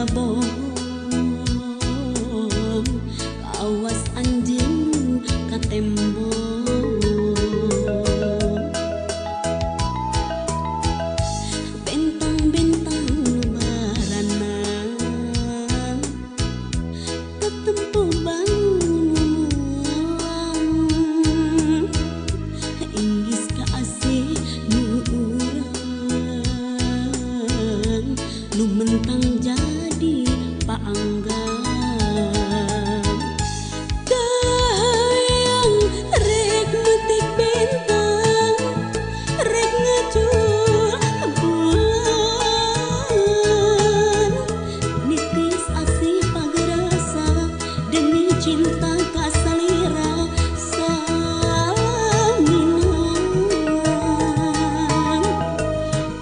ngabohong awas anjeun ka tembok bentang-bentang nu barana ketempo bangun inggis ka asih nu urang nu mentang jadi paanggan dayang rek metik bintang rek ngecul bulan nitis asih pagerasa demi cinta kasalira saminan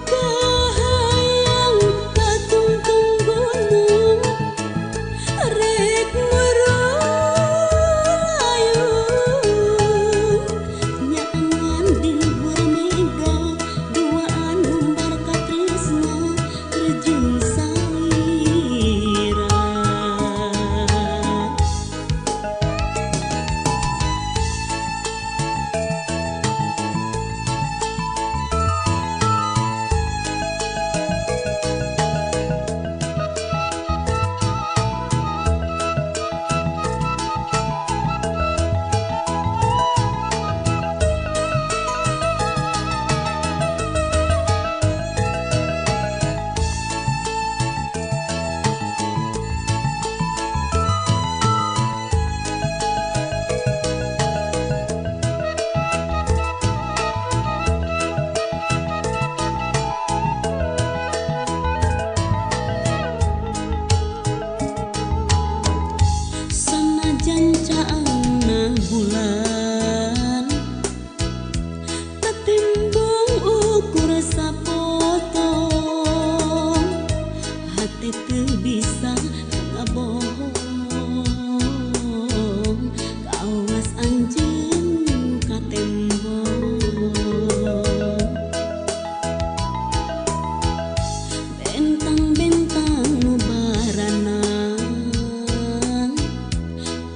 dayang katungtung gunung rek merayung nyaangan di luhur mega duaan umbar katresna terjun salira sanajan caangna bulan tatembong ukur sapotong hati teu bisa ngabohong kawas anjeun ka tembok bentang-bentang nu barana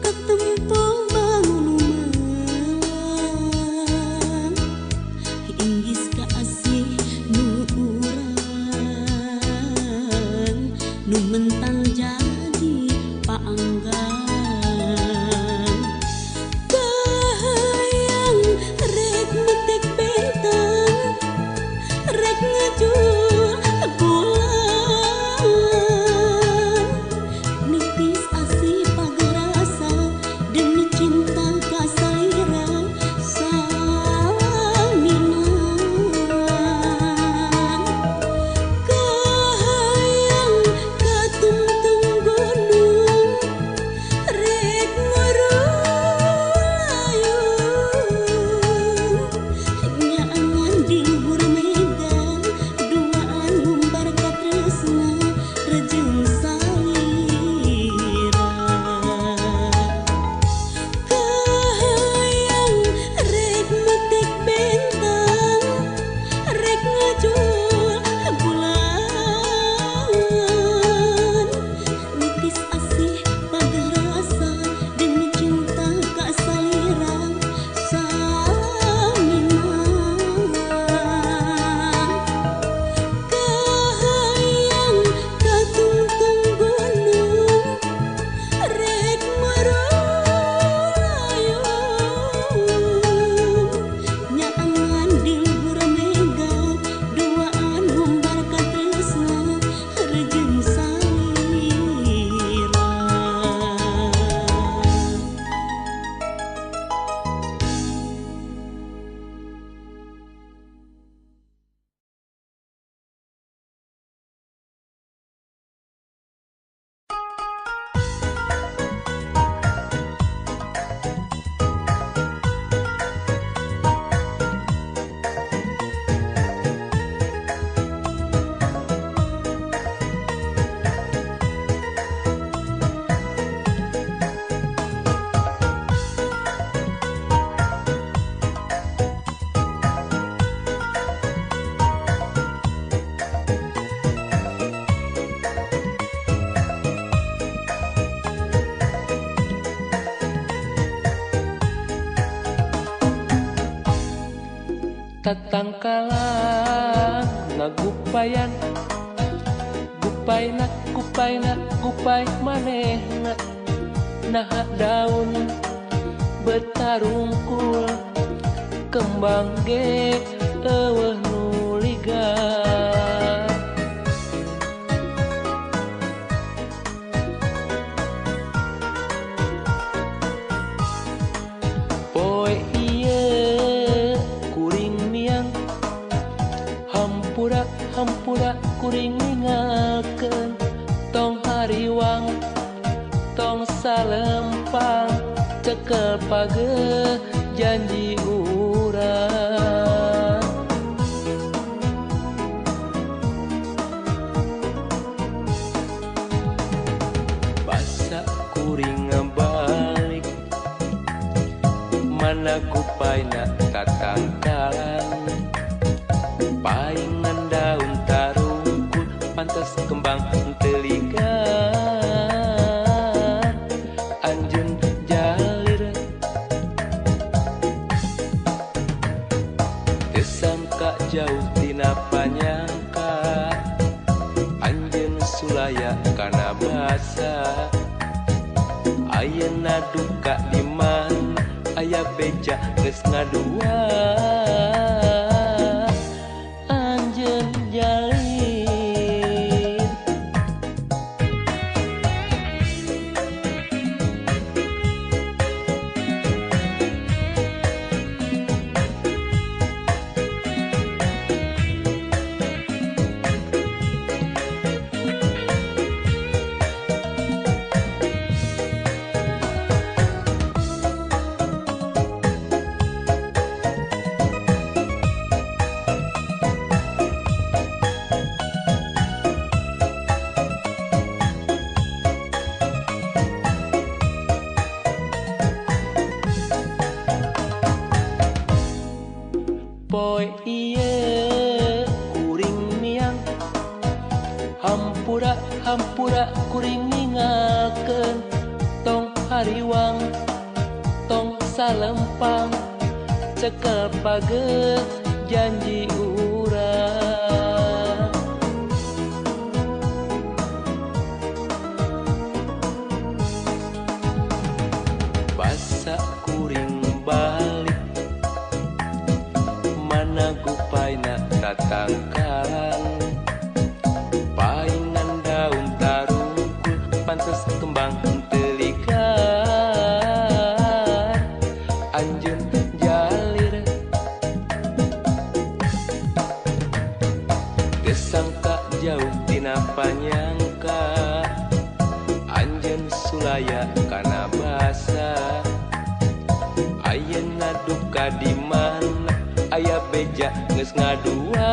ketempo bangunan inggis ka asih nu urang nu mentang jadi paanggan dayang rek metik bentang rek ngejul bulan nitis asih pagerasa demi cinta kasalira saminan kahayang katungtung gunung tatangkalan ngagupayan gupayna gupay manehna naha daun betarungkul kembang ge eueuh nu ligar poe ieu kuring miang hampura kuring ningalkeun tong hariwang tong salempang cekel pageuh janji urang basa kuring ngabalik mana gupayna tatangkalan paingan daun tarungkul pantes kembang teu ligar anjeun jalir teu sangka jauh tina panyangka anjeun sulaya kana basa ayeuna duka di mana aya beja geus ngadua anjeun jalir poe ieu kuring miang hampura kuring ningalkeun tong hariwang tong salempang cekel pageuh janji urang basa kuring balik mana gupayna tatangkalan paingan daun tarungkul pantes kembang teu ligar anjeun jalir teu sangka jauh tina panyangka anjeun sulaya kana basa ayeuna duka di mana aya beja geus ngadua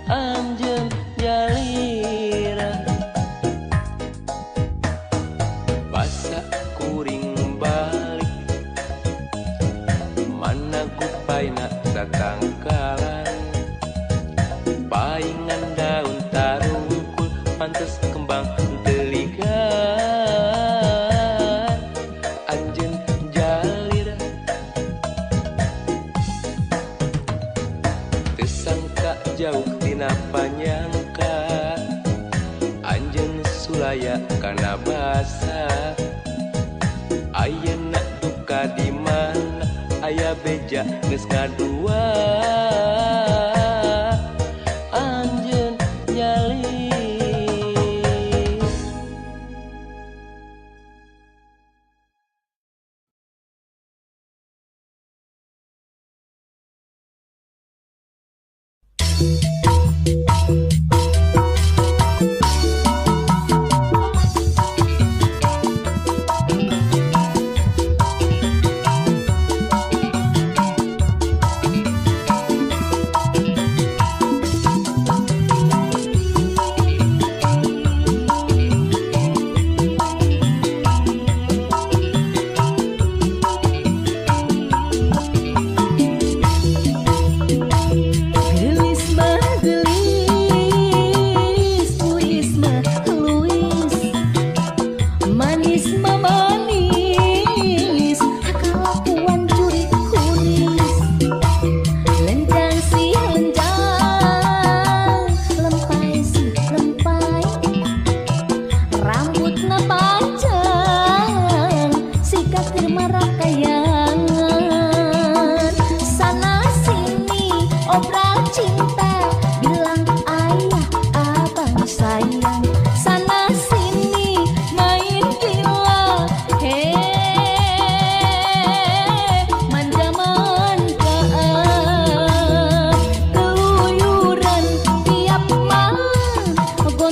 anjeun jalir basa kuring balik mana gupayna tatangkalan paingan daun tarungkul pantes kembang teu ligar anjeun jalir teu sangka jauh tina panyangka anjeun sulaya kana basa ayeuna duka di mana aya beja geus ngadua anjeun jalir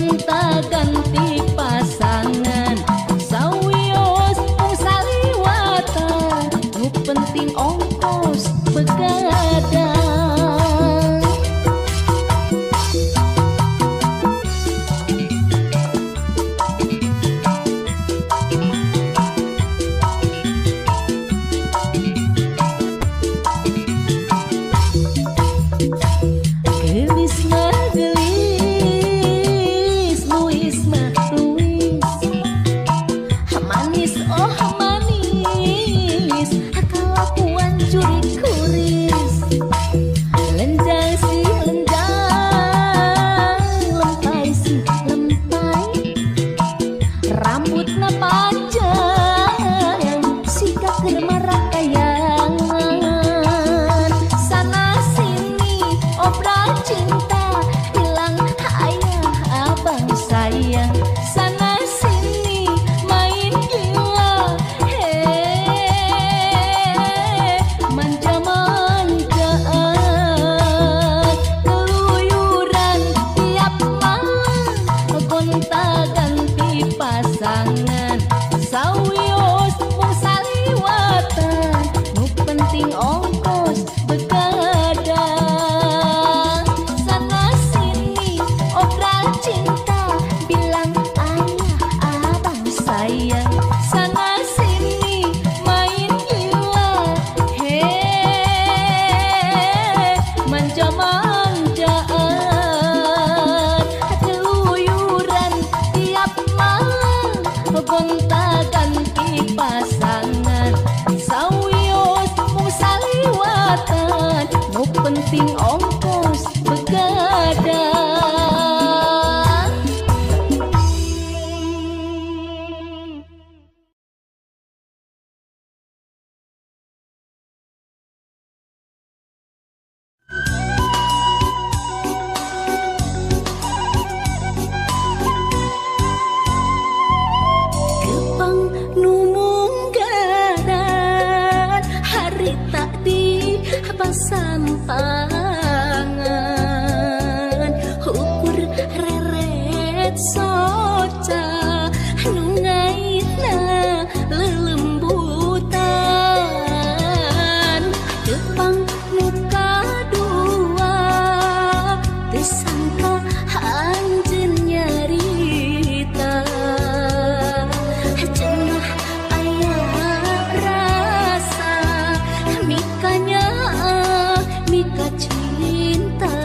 gonta-ganti pasangan sawios mung saliwatan nu penting ongkos begadang. Rambutna panjang, sikap kemarakayangan. Sana sini obral cinta, bilang ayah abang sayang. Sana sini main gila, manja-manjaan. Keluyuran tiap malam, gonta-ganti pasangan sawios mung saliwatan nu penting ongkos begadang. Sana sini obral cinta, bilang ayah abang sayang. Sana sini main gila, manja-manjaan. Keluyuran tiap malam, gonta-ganti pasangan sawios mung saliwatan nu penting ongkos begadang. Kepang numung gadan harita di pasampangan ukur reret soca nungaitna lelembutan. Kepang muka dua disangka anjeun nyarita cenah aya rasa mikanya mika cinta.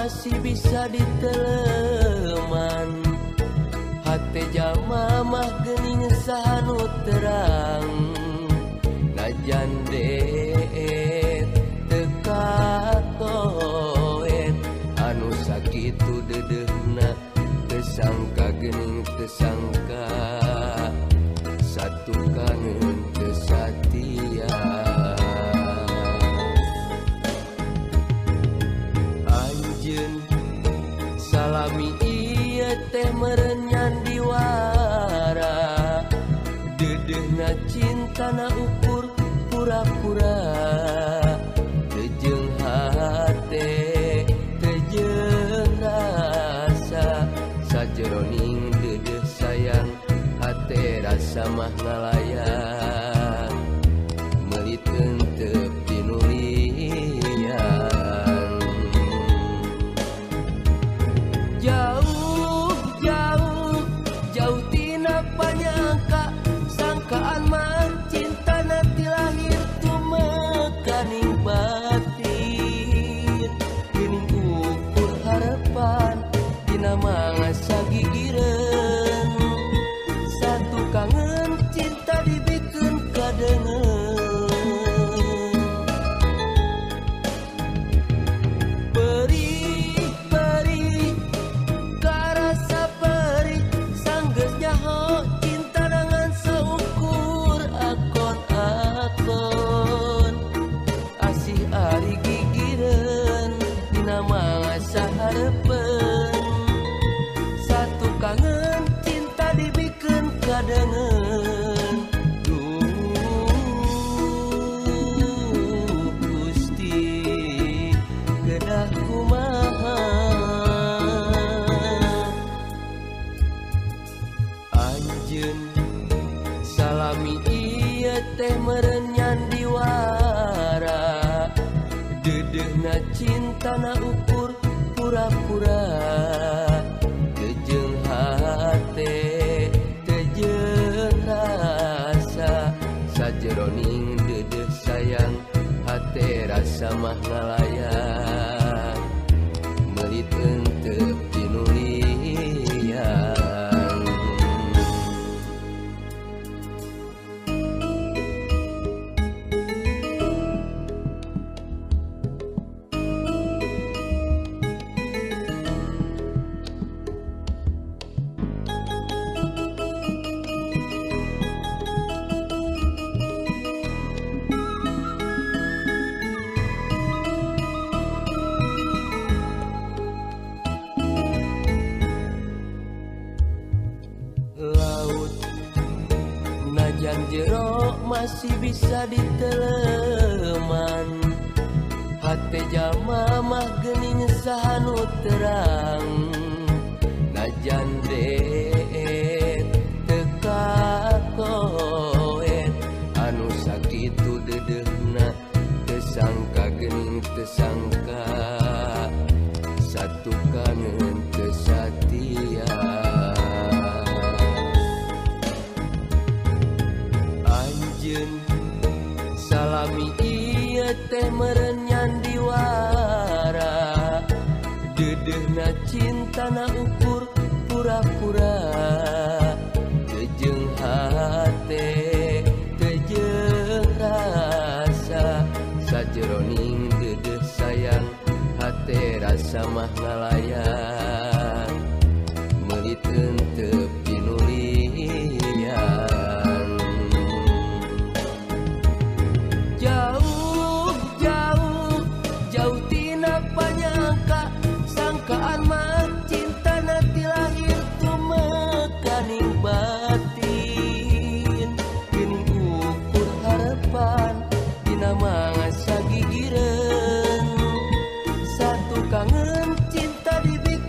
masih bisa diteleman. Hate jalma mah geuning sahanu terang. Najan deet teu katoet anu sakitu dedeuna teu sangka geuning teu sangka satu kangen teu satia. Anjeun salami ieu teh meureun nyandi wara. Dedeuna cintana ukur pura-pura. Teu jeung hate teu jeung rasa. Sajeroning dedeh sayang hate rasa mah ngalayan. Meuli teunteup tinulian. Jauh jauh jauh tina panyangka. Sangkaan mah cinta nanti lahir tumekaning batin. Geuning ukur harapan dina mangasa gigireun. Satu kangen cinta dibikeun kadengeun. Perih perih karasa perih sanggeus nyaho cinta dengan seukur akon-akon. Asih ari gigireun dina mangasa hareupeun. Satu kangen cinta dibikeun kadengeun. Duh Gusti kedah kumaha. Anjeun salami ieu teh meureun nyandi wara. Dedeuna cintana ukur pura-pura. Teu jeung hate teu jeung rasa. Sajeroning dedeh sayang hate rasa mah ngalayan. Meuli teunteup tinulian. Laut najan jero masih bisa diteleman. Hate jalma mah geuning sahanu terang. Najan deet teu katoet anu sakitu dedeuna teu sangka geuning teu sangka satu kangen teu satia. Anjeun salami ieu teh meureun nyandi wara. Dedeuna cintana ukur pura-pura. Teu jeung hate teu jeung rasa. Sajeroning dedeh sayang hate rasa mah ngalayan. Meuli teunteup tinulian. Jauh jauh jauh tina panyangka. Sangkaan mah cinta nanti lahir tumekaning batin. Geuning ukur harapan dina mangasa gigireun. Satu kangen cinta dibikeun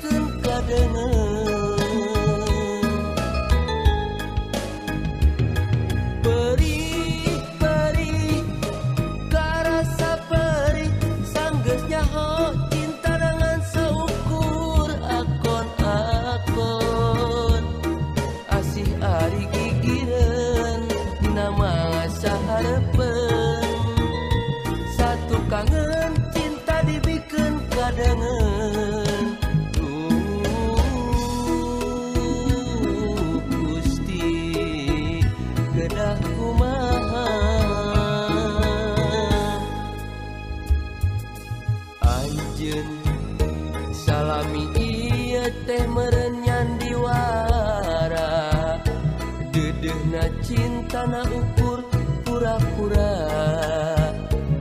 Dedehna cinta na ukur pura-pura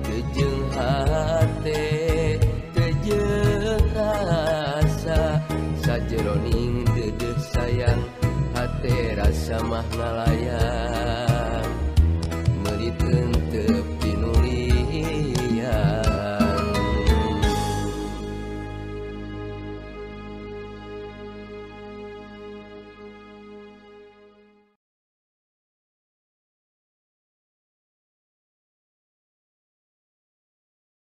tejeng hate tejeng rasa sajeroning dedeh sayang hate rasa mah ngalayan